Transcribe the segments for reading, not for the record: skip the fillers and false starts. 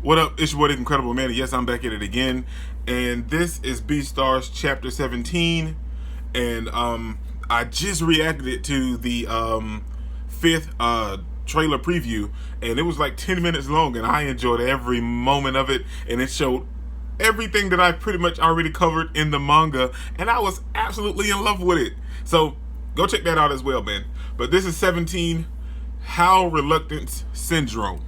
What up? It's your boy, the Incredible Man. Yes, I'm back at it again, and this is BEASTARS Chapter 17, and I just reacted to the fifth trailer preview, and it was like 10 minutes long, and I enjoyed every moment of it, and it showed everything that I pretty much already covered in the manga, and I was absolutely in love with it. So go check that out as well, man. But this is 17, How Reluctance Syndrome.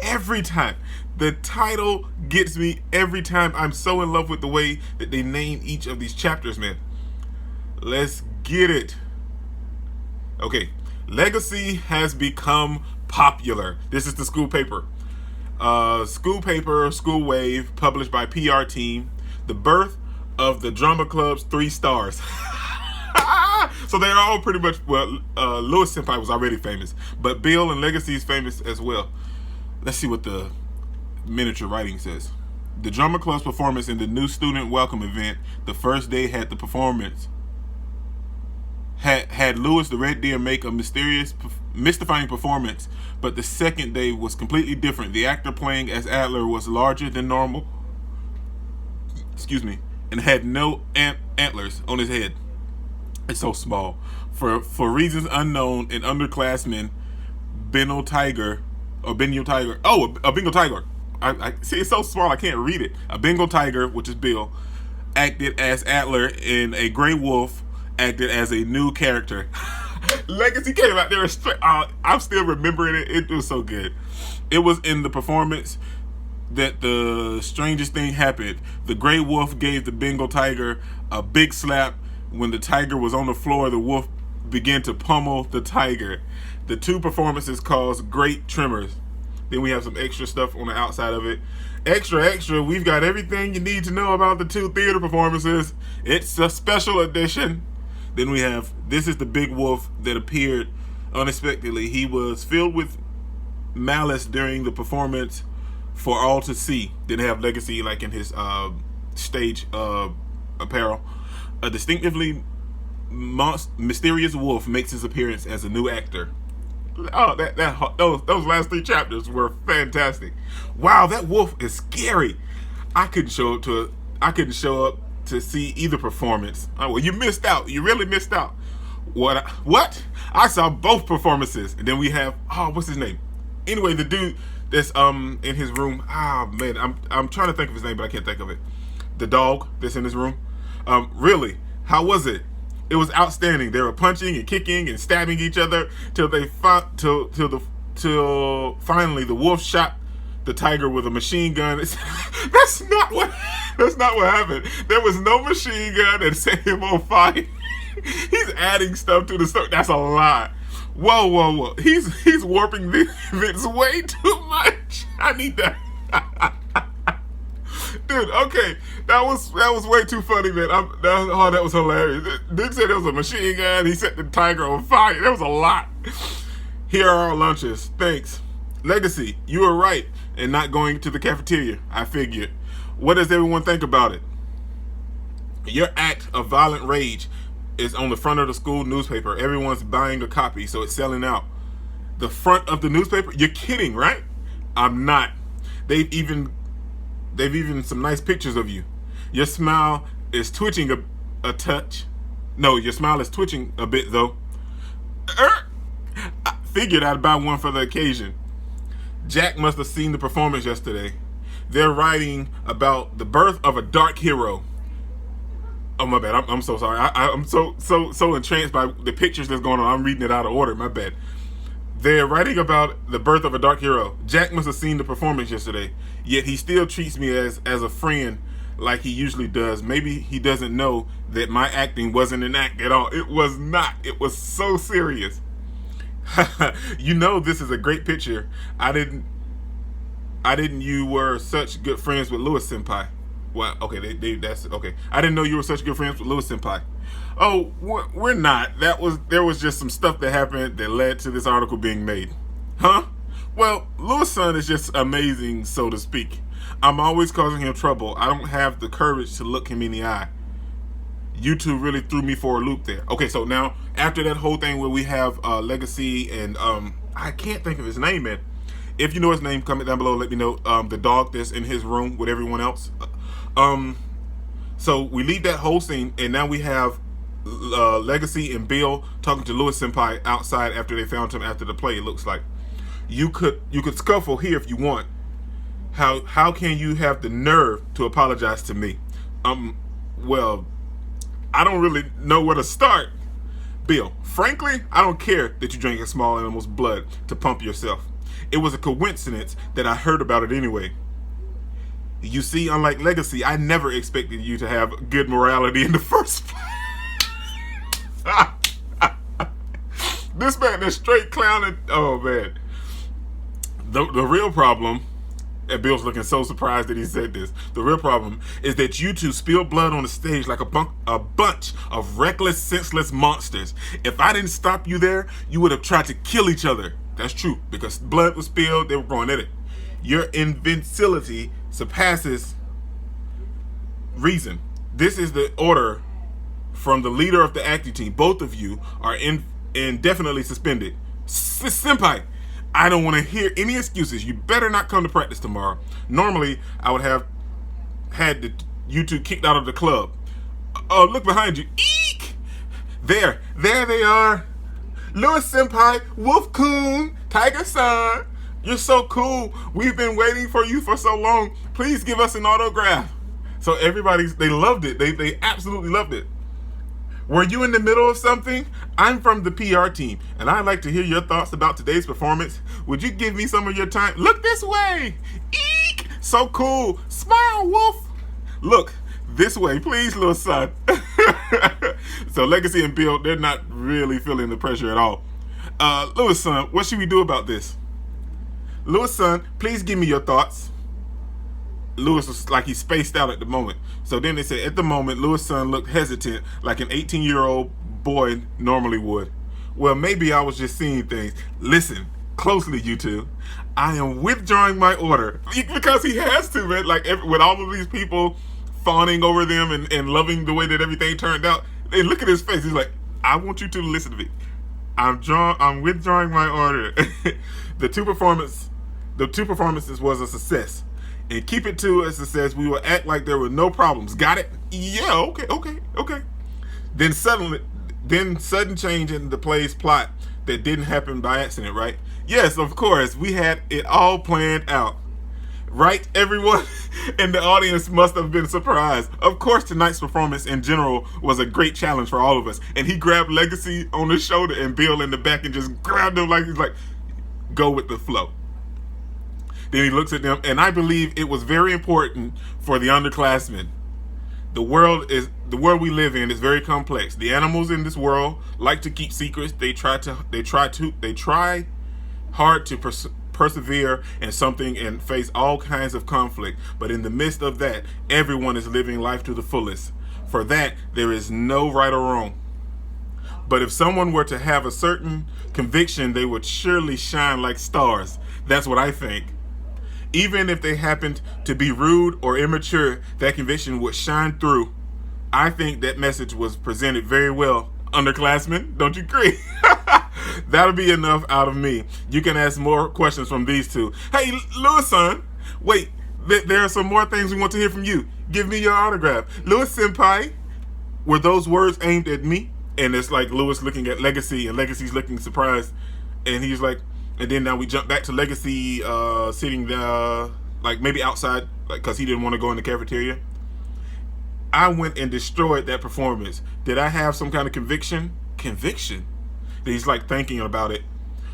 Every time. The title gets me every time. I'm so in love with the way that they name each of these chapters, man. Let's get it. Okay. Legosi has become popular. This is the school paper. School Wave, published by PR Team. The birth of the drama club's 3 stars. So they're all pretty much, well, Louis Senpai was already famous, but Bill and Legacy is famous as well. Let's see what the miniature writing says. The drama club's performance in the new student welcome event, the first day had the performance. Had Louis the Red Deer make a mystifying performance, but the second day was completely different. The actor playing as Adler was larger than normal, and had no antlers on his head. It's so small. For reasons unknown, an underclassman, Benno Tiger, or Benno Tiger. Oh, a Bengal Tiger. I see, it's so small I can't read it. A Bengal Tiger, which is Bill, acted as Adler, and a Grey Wolf acted as a new character. Legacy came out there straight. I'm still remembering it. It was so good. It was in the performance that the strangest thing happened. The Grey Wolf gave the Bengal Tiger a big slap. When the tiger was on the floor, the wolf began to pummel the tiger. The 2 performances caused great tremors. Then we have some extra stuff on the outside of it. Extra, we've got everything you need to know about the 2 theater performances. It's a special edition. Then we have, this is the big wolf that appeared unexpectedly. He was filled with malice during the performance for all to see. Didn't have Legacy like in his stage apparel. A distinctively mysterious wolf makes his appearance as a new actor. Oh, those last 3 chapters were fantastic. Wow, that wolf is scary. I couldn't show up to see either performance. Oh, well, you missed out. You really missed out. What? I saw both performances. And then we have, what's his name? Anyway, the dude that's in his room. Man, I'm trying to think of his name, but I can't think of it. The dog that's in his room. Really, how was it? It was outstanding. They were punching and kicking and stabbing each other till finally the wolf shot the tiger with a machine gun. That's not what happened. There was no machine gun that set him on fire. He's adding stuff to the story. That's a lie. Whoa. He's warping the events way too much. I need that. Dude, okay, that was way too funny, man. That was hilarious. Dude said it was a machine gun. He set the tiger on fire. That was a lot. Here are our lunches. Thanks. Legacy, you were right in not going to the cafeteria. I figured. What does everyone think about it? Your act of violent rage is on the front of the school newspaper. Everyone's buying a copy, so it's selling out. The front of the newspaper? You're kidding, right? I'm not. They've even some nice pictures of you. Your smile is twitching a touch. No, your smile is twitching a bit, though. I figured I'd buy one for the occasion. Jack must have seen the performance yesterday. They're writing about the birth of a dark hero. Oh, my bad. I'm so sorry. I'm so entranced by the pictures that's going on. I'm reading it out of order. My bad. They're writing about the birth of a dark hero. Jack must have seen the performance yesterday, yet he still treats me as a friend like he usually does. Maybe he doesn't know that my acting wasn't an act at all. It was not. It was so serious. You know this is a great picture. I didn't you were such good friends with Louis Senpai. Well, okay, that's okay. I didn't know you were such good friends with Louis Senpai. Oh, we're not. There was just some stuff that happened that led to this article being made. Huh? Well, Louis-san is just amazing, so to speak. I'm always causing him trouble. I don't have the courage to look him in the eye. You two really threw me for a loop there. Okay, so now, after that whole thing where we have Legacy and, I can't think of his name, man. If you know his name, comment down below. Let me know. The dog that's in his room with everyone else. So we leave that whole scene, and now we have Legosi and Bill talking to Louis Senpai outside after they found him after the play. It looks like you could scuffle here if you want. How can you have the nerve to apologize to me? Well, I don't really know where to start. Bill, frankly, I don't care that you drank a small animal's blood to pump yourself. It was a coincidence that I heard about it anyway. You see, unlike Legosi, I never expected you to have good morality in the first place. This man is straight clowning. Oh, man. The real problem, and Bill's looking so surprised that he said this, the real problem is that you two spilled blood on the stage like a bunch of reckless, senseless monsters. If I didn't stop you there, you would have tried to kill each other. That's true, because blood was spilled, they were going at it. Your invincibility surpasses reason. This is the order from the leader of the acting team. Both of you are indefinitely suspended. Senpai, I don't want to hear any excuses. You better not come to practice tomorrow. Normally, I would have had you two kicked out of the club. Oh, look behind you. Eek! There they are. Louis Senpai, Wolf-kun, Tiger-san. You're so cool. We've been waiting for you for so long. Please give us an autograph. So they loved it. They absolutely loved it. Were you in the middle of something? I'm from the PR team, and I'd like to hear your thoughts about today's performance. Would you give me some of your time? Look this way. Eek! So cool. Smile, Wolf. Look this way, please, little son. So Legosi and Bill, they're not really feeling the pressure at all. Louis-san, what should we do about this? Louis-san, please give me your thoughts. Louis was like he spaced out at the moment. So then they said, at the moment, Louis-san looked hesitant, like an 18-year-old boy normally would. Well, maybe I was just seeing things. Listen closely, you two. I am withdrawing my order. Because he has to, man. Like, with all of these people fawning over them and loving the way that everything turned out. And look at his face. He's like, I want you to listen to me. I'm withdrawing my order. The two performances was a success. And keep it to a success. We will act like there were no problems. Got it? Yeah, okay. Then sudden change in the play's plot that didn't happen by accident, right? Yes, of course. We had it all planned out. Right, everyone? And the audience must have been surprised. Of course, tonight's performance in general was a great challenge for all of us. And he grabbed Legosi on the shoulder and Bill in the back and just grabbed him like he's like, go with the flow. Then he looks at them, and I believe it was very important for the underclassmen. The world we live in is very complex. The animals in this world like to keep secrets. They try hard to persevere in something and face all kinds of conflict. But in the midst of that, everyone is living life to the fullest. For that, there is no right or wrong. But if someone were to have a certain conviction, they would surely shine like stars. That's what I think. Even if they happened to be rude or immature, that conviction would shine through. I think that message was presented very well. Underclassmen, don't you agree? That'll be enough out of me. You can ask more questions from these two. Hey, Louis-san, wait, there are some more things we want to hear from you. Give me your autograph. Louis-senpai, were those words aimed at me? And it's like Louis looking at Legosi, and Legosi's looking surprised. And he's like, and then now we jump back to Legosi sitting there, like maybe outside, like because he didn't want to go in the cafeteria. I went and destroyed that performance. Did I have some kind of conviction? Conviction? He's like thinking about it.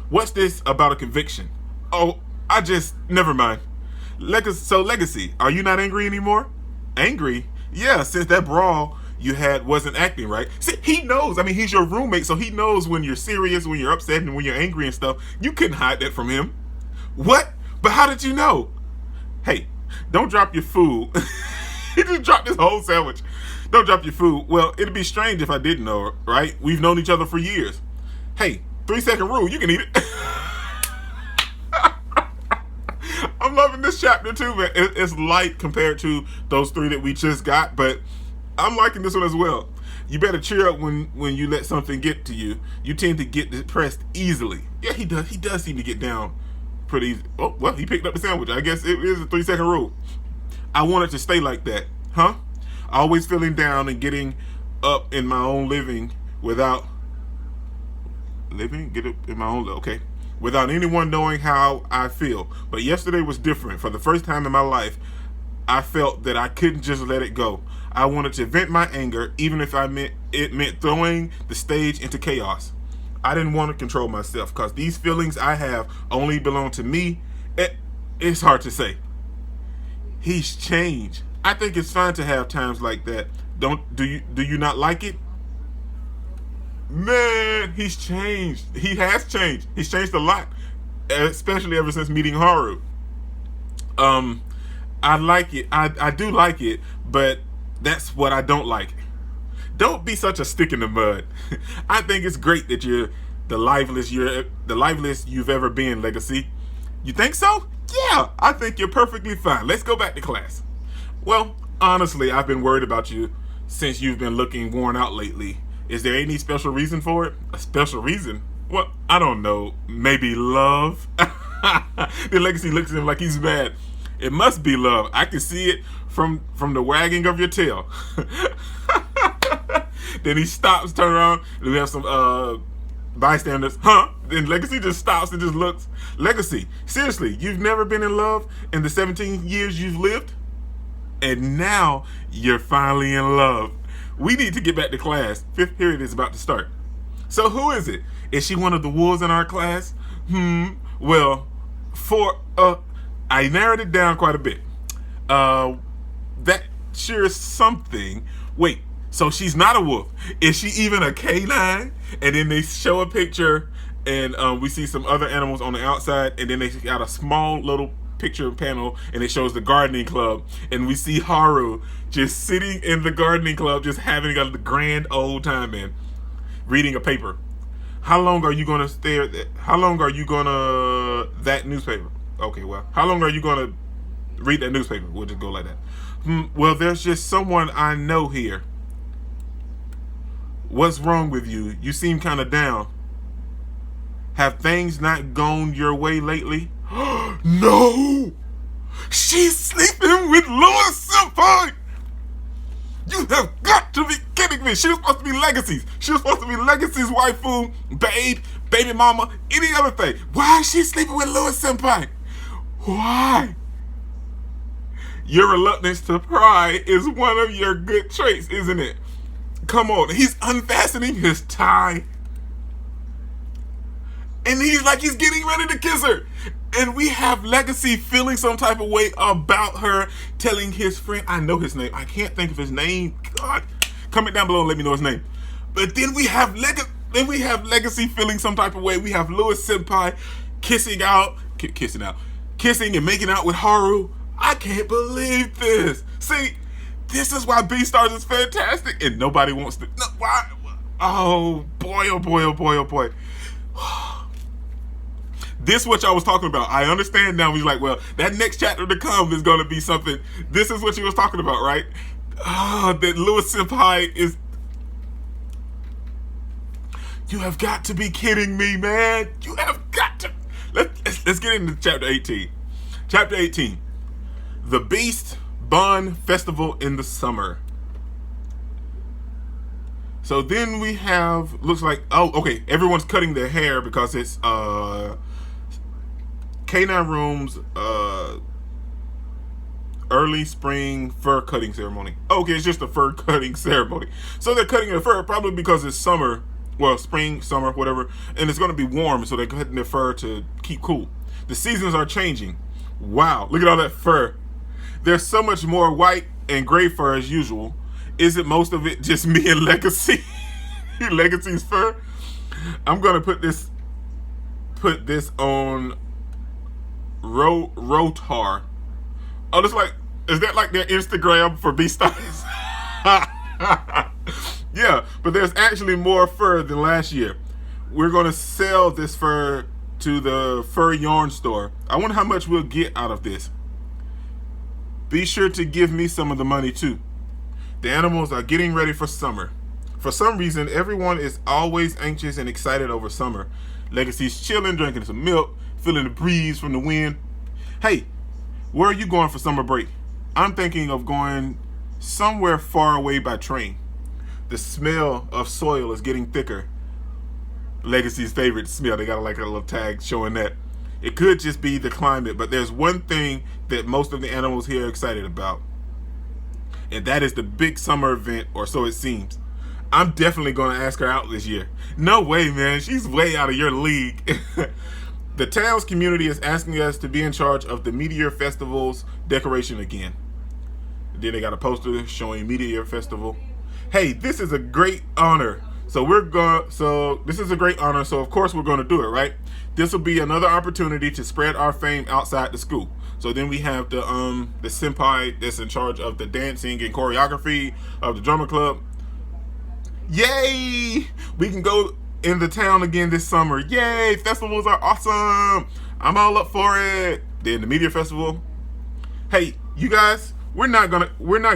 What's this about a conviction? Oh, never mind. Legosi, are you not angry anymore? Angry? Yeah, since that brawl you had wasn't acting right. See, he knows. I mean, he's your roommate, so he knows when you're serious, when you're upset, and when you're angry and stuff. You couldn't hide that from him. What? But how did you know? Hey, don't drop your food. He just dropped his whole sandwich. Don't drop your food. Well, it'd be strange if I didn't know, right? We've known each other for years. Hey, 3-second rule, you can eat it. I'm loving this chapter too, man. It's light compared to those three that we just got, but I'm liking this one as well. You better cheer up when you let something get to you. You tend to get depressed easily. Yeah, he does. He does seem to get down pretty easy. Oh, well, he picked up the sandwich. I guess it is a 3-second rule. I want it to stay like that. Huh? Always feeling down and getting up in my own living without... Get up in my own... Okay. Without anyone knowing how I feel. But yesterday was different. For the first time in my life, I felt that I couldn't just let it go. I wanted to vent my anger, even if it meant throwing the stage into chaos. I didn't want to control myself, because these feelings I have only belong to me. It's hard to say. He's changed. I think it's fine to have times like that. Do you not like it? Man, he's changed. He has changed. He's changed a lot, especially ever since meeting Haru. I like it. I do like it, but that's what I don't like. Don't be such a stick in the mud. I think it's great that you're the liveliest you've ever been, Legosi. You think so? Yeah, I think you're perfectly fine. Let's go back to class. Well, honestly, I've been worried about you since you've been looking worn out lately. Is there any special reason for it? A special reason? Well, I don't know. Maybe love? The Legosi looks at him like he's mad. It must be love. I can see it from the wagging of your tail. Then he stops, turn around, and we have some bystanders. Huh? Then Legosi just stops and just looks. Legosi, seriously, you've never been in love in the 17 years you've lived? And now you're finally in love. We need to get back to class. 5th period is about to start. So who is it? Is she one of the wolves in our class? Well, I narrowed it down quite a bit. That sure is something. Wait, so she's not a wolf. Is she even a canine? And then they show a picture, and we see some other animals on the outside, and then they got a small little picture panel, and it shows the gardening club, and we see Haru just sitting in the gardening club, just having a grand old time, man, reading a paper. How long are you gonna stare at that? How long are you gonna that newspaper? Okay, well, how long are you gonna read that newspaper? We'll just go like that. Well, there's just someone I know here. What's wrong with you? You seem kind of down. Have things not gone your way lately? No! She's sleeping with Louis-senpai! You have got to be kidding me! She was supposed to be Legosi's. She was supposed to be Legosi's waifu, babe, baby mama, any other thing. Why is she sleeping with Louis-senpai? Why? Your reluctance to pry is one of your good traits, isn't it? Come on, he's unfastening his tie. And he's like he's getting ready to kiss her. And we have Legosi feeling some type of way about her, telling his friend, I know his name. I can't think of his name. God, comment down below and let me know his name. But then we have Legosi feeling some type of way. We have Louis-senpai kissing and making out with Haru. I can't believe this. See, this is why BEASTARS is fantastic, and nobody wants to. No, why? Oh boy! Oh boy! Oh boy! Oh boy! This is what y'all was talking about. I understand now. We're like, well, that next chapter to come is going to be something. This is what you was talking about, right? That Louis-senpai is... You have got to be kidding me, man. You have got to... Let's get into chapter 18. Chapter 18. The Beast Bun Festival in the Summer. So then we have... Looks like... Oh, okay. Everyone's cutting their hair because it's... K9 Room's early spring fur cutting ceremony. Okay, it's just a fur cutting ceremony. So they're cutting their fur probably because it's summer. Well, spring, summer, whatever. And it's going to be warm, so they're cutting their fur to keep cool. The seasons are changing. Wow, look at all that fur. There's so much more white and gray fur as usual. Isn't most of it just me and Legosi? Legosi's fur? I'm going to put this on... Rotar. Oh, that's like, is that like their Instagram for BEASTARS? Yeah, but there's actually more fur than last year. We're going to sell this fur to the fur yarn store. I wonder how much we'll get out of this. Be sure to give me some of the money too. The animals are getting ready for summer. For some reason, everyone is always anxious and excited over summer. Legosi's chilling, drinking some milk, feeling the breeze from the wind. Hey, where are you going for summer break? I'm thinking of going somewhere far away by train. The smell of soil is getting thicker. Legosi's favorite smell. They got like a little tag showing that. It could just be the climate, but there's one thing that most of the animals here are excited about, and that is the big summer event, or so it seems. I'm definitely going to ask her out this year. No way, man. She's way out of your league. The town's community is asking us to be in charge of the Meteor Festival's decoration again. Then they got a poster showing Meteor Festival. Hey, this is a great honor. So this is a great honor, so of course we're going to do it, right? This will be another opportunity to spread our fame outside the school. So then we have the senpai that's in charge of the dancing and choreography of the drama club. Yay! We can go in the town again this summer. Yay! Festivals are awesome. I'm all up for it. Then the Meteor Festival. Hey, you guys, we're not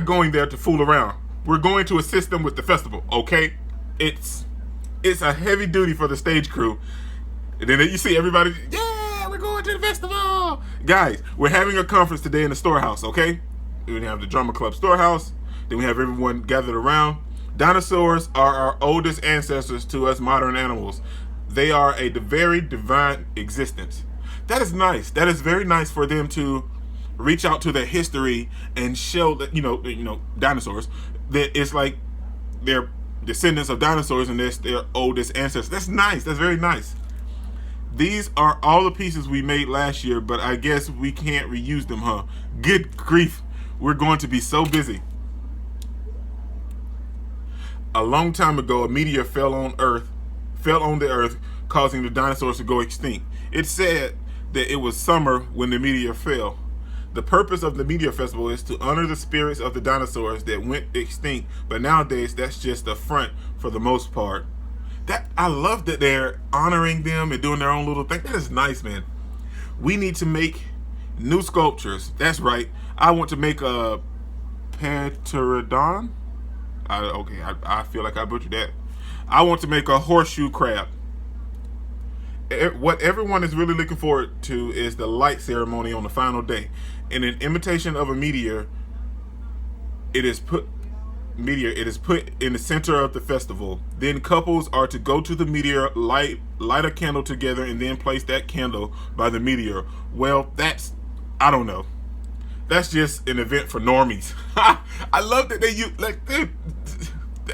going there to fool around. We're going to assist them with the festival, okay? It's a heavy duty for the stage crew. And then you see everybody, yeah, we're going to the festival. Guys, we're having a conference today in the storehouse, okay? We have the drama club storehouse. Then we have everyone gathered around. Dinosaurs are our oldest ancestors to us modern animals. They are a very divine existence. That is nice. That is very nice for them to reach out to their history and show that, dinosaurs, that it's like they're descendants of dinosaurs and that's their oldest ancestors. That's nice. That's very nice. These are all the pieces we made last year, but I guess we can't reuse them, huh? Good grief. We're going to be so busy. A long time ago, a meteor fell on the earth, causing the dinosaurs to go extinct. It said that it was summer when the meteor fell. The purpose of the Meteor Festival is to honor the spirits of the dinosaurs that went extinct, but nowadays that's just a front for the most part. I love that they're honoring them and doing their own little thing. That is nice, man. We need to make new sculptures. That's right. I want to make a pterodon. I feel like I butchered that. I want to make a horseshoe crab. What everyone is really looking forward to is the light ceremony on the final day. In an imitation of a meteor, it is put in the center of the festival. Then couples are to go to the meteor, light a candle together, and then place that candle by the meteor. Well, I don't know. That's just an event for normies. I love that they use, that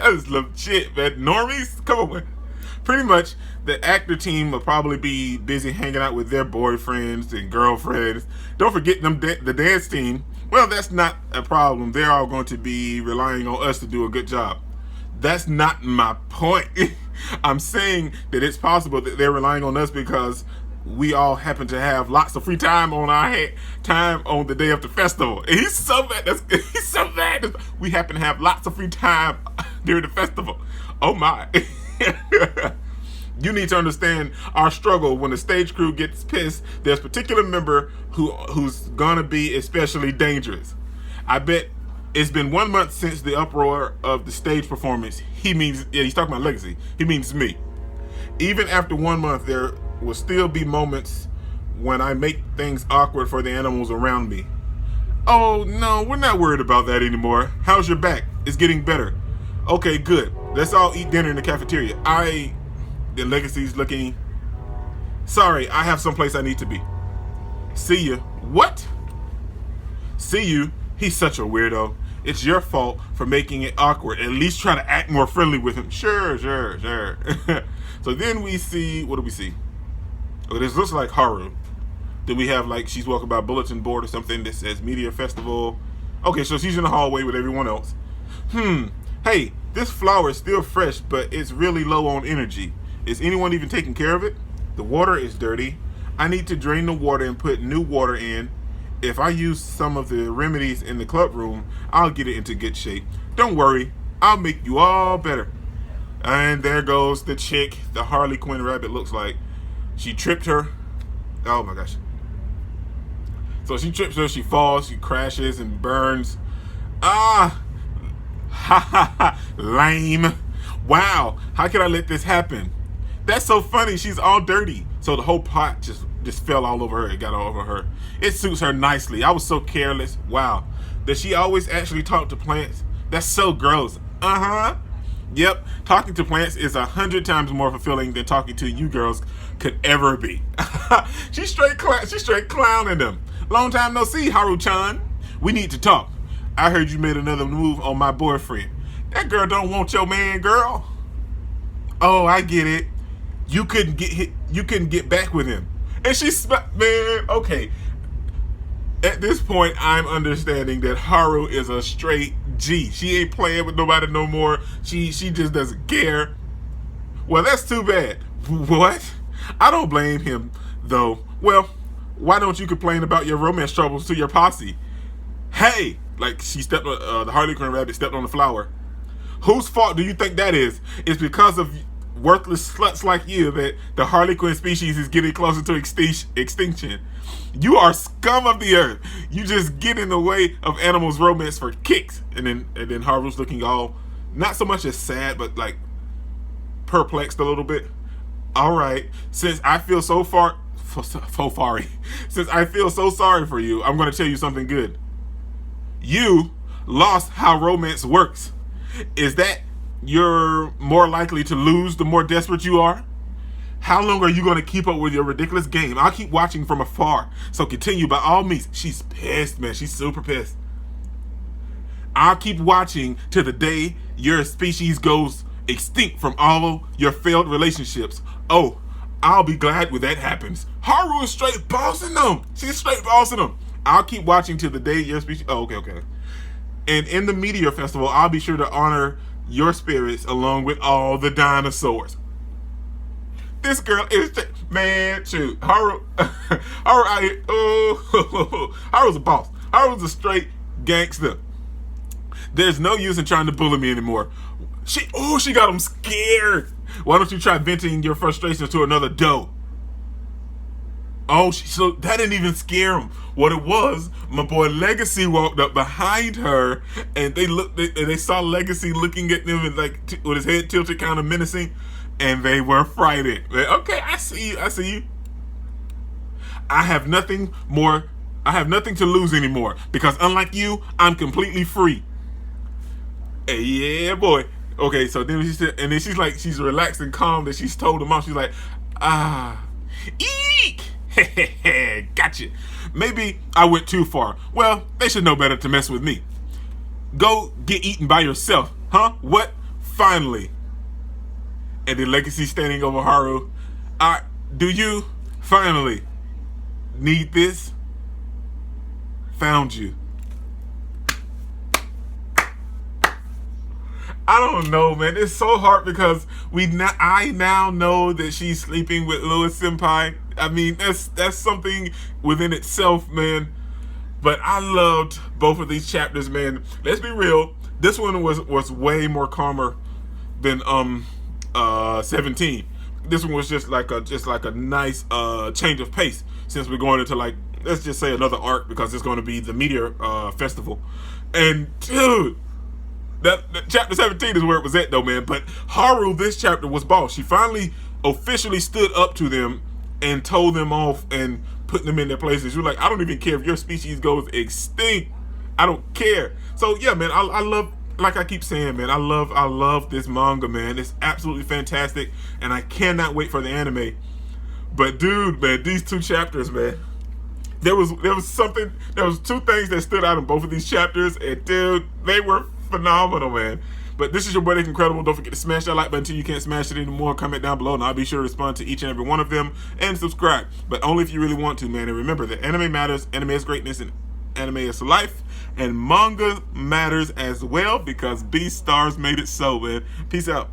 is legit, man. Normies? Come on, man. Pretty much, the actor team will probably be busy hanging out with their boyfriends and girlfriends. Don't forget the dance team. Well, that's not a problem. They're all going to be relying on us to do a good job. That's not my point. I'm saying that it's possible that they're relying on us because we all happen to have lots of free time on the day of the festival. And he's so mad. He's so mad. We happen to have lots of free time during the festival. Oh my. You need to understand our struggle. When the stage crew gets pissed, there's a particular member who's gonna be especially dangerous. I bet it's been 1 month since the uproar of the stage performance. He's talking about Legosi. He means me. Even after 1 month, there will still be moments when I make things awkward for the animals around me. Oh no, we're not worried about that anymore. How's your back? It's getting better. Okay, good. Let's all eat dinner in the cafeteria. The Legosi's looking. Sorry, I have someplace I need to be. See you. What? See you. He's such a weirdo. It's your fault for making it awkward. At least try to act more friendly with him. Sure. So then we see, what do we see? Oh, this looks like Haru. Then we have she's walking by a bulletin board or something that says Meteor Festival. Okay, so she's in the hallway with everyone else. Hey, this flower is still fresh, but it's really low on energy. Is anyone even taking care of it? The water is dirty. I need to drain the water and put new water in. If I use some of the remedies in the club room, I'll get it into good shape. Don't worry, I'll make you all better. And there goes the chick, the Harley Quinn rabbit looks like. She tripped her. Oh my gosh. So she trips her, she falls, she crashes and burns. Lame. Wow, how could I let this happen? That's so funny, she's all dirty. So the whole pot just just fell all over her. It got all over her. It suits her nicely. I was so careless. Wow. Does she always actually talk to plants? That's so gross. Yep. Talking to plants is 100 times more fulfilling than talking to you girls could ever be. She's straight clowning them. Long time no see, Haru-chan. We need to talk. I heard you made another move on my boyfriend. That girl don't want your man, girl. Oh, I get it. You couldn't get back with him. And she's, man, okay. At this point, I'm understanding that Haru is a straight G. She ain't playing with nobody no more. She just doesn't care. Well, that's too bad. What? I don't blame him, though. Well, why don't you complain about your romance troubles to your posse? Hey! Like, she stepped on, the Harlequin rabbit stepped on the flower. Whose fault do you think that is? It's because of worthless sluts like you that the Harlequin species is getting closer to extinction. You are scum of the earth. You just get in the way of animals' romance for kicks. And then Haru's looking all, not so much as sad, but like perplexed a little bit. All right, since I feel so sorry for you, I'm going to tell you something good. You lost how romance works. Is that you're more likely to lose the more desperate you are? How long are you going to keep up with your ridiculous game? I'll keep watching from afar, so continue by all means. She's pissed, man. She's super pissed. I'll keep watching till the day your species goes extinct from all your failed relationships. Oh, I'll be glad when that happens. Haru is straight bossing them. She's straight bossing them. I'll keep watching till the day your species... Oh, okay. And in the Meteor Festival, I'll be sure to honor your spirits along with all the dinosaurs. This girl is... Man, shoot. Haru out here... Oh, Haru's a boss. Haru's a straight gangster. There's no use in trying to bully me anymore. She got him scared. Why don't you try venting your frustrations to another doe? So that didn't even scare him. What it was, my boy Legosi walked up behind her, and they saw Legosi looking at them and like with his head tilted, kind of menacing, and they were frightened. Okay, I see you. I have nothing to lose anymore because unlike you, I'm completely free. Hey, yeah, boy. Okay, so then she's relaxed and calm that she's told him off. She's like, eek. Gotcha. Maybe I went too far. Well, they should know better to mess with me. Go get eaten by yourself, huh? What? Finally. And then Legacy standing over Haru. Do you finally need this? Found you. I don't know, man. It's so hard because I now know that she's sleeping with Louis Senpai. I mean, that's something within itself, man. But I loved both of these chapters, man. Let's be real. This one was way more calmer than 17. This one was just like a nice change of pace since we're going into, like, let's just say another arc because it's going to be the Meteor Festival. And dude, that chapter 17 is where it was at though, man. But Haru, this chapter was boss. She finally officially stood up to them and told them off and put them in their places. You're like, I don't even care if your species goes extinct. I don't care. So yeah, man, I love, like I keep saying, man, I love this manga, man. It's absolutely fantastic, and I cannot wait for the anime. But dude, man, these two chapters, man, there was two things that stood out in both of these chapters, and dude, they were phenomenal, man. But this is your boy Nick Incredible. Don't forget to smash that like button until you can't smash it anymore. Comment down below and I'll be sure to respond to each and every one of them, and subscribe, but only if you really want to, man. And remember that anime matters, anime is greatness, and anime is life, and manga matters as well because BEASTARS made it so, man. Peace out.